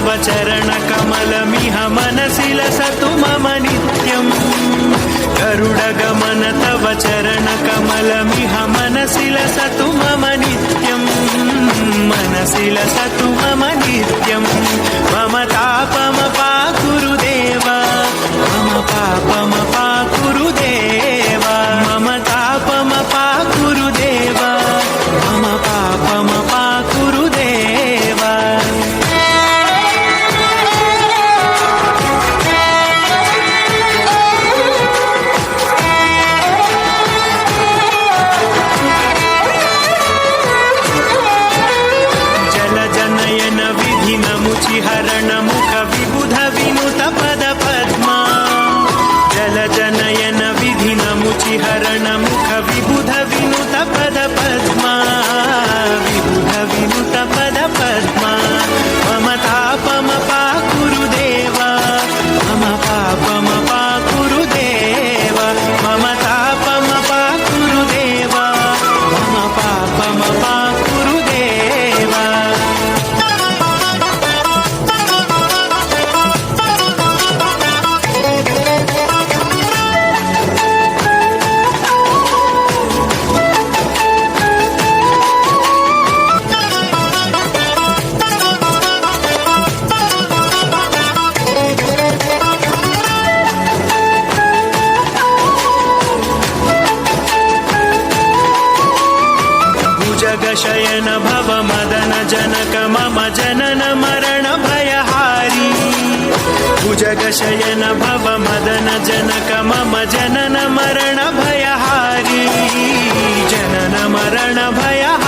तव चरणकमलमिह मनसि लसतु मम नित्यम् गरुडगमन तव चरणकमलमिह मनसि लसतु मम नित्यम् मनसि लसतु मम नित्यम् मम तापमपाकुरु देव मम पापमपाकुरु देव मम तापमपाकुरु देव मम पापमपाकुरु देव जलजनयन विधिनमुचिहरण मुख विबुध विनुत पद पद्मा जलजनयन विधिनमुचिहरण मुख विबुध विनुत पद पद्मा विबुध विनुत पद पद्मा मम तापमपाकुरु देव मम पापमपाकुरु देव मम तापमपाकुरु देव मम पापमपाकुरु देव भुजगशयन भव मदन जनक मम जनन मरण भयहारी भुजगशयन भव मदन जनक मम जनन मरण भयहारी जनन मरण भयहारी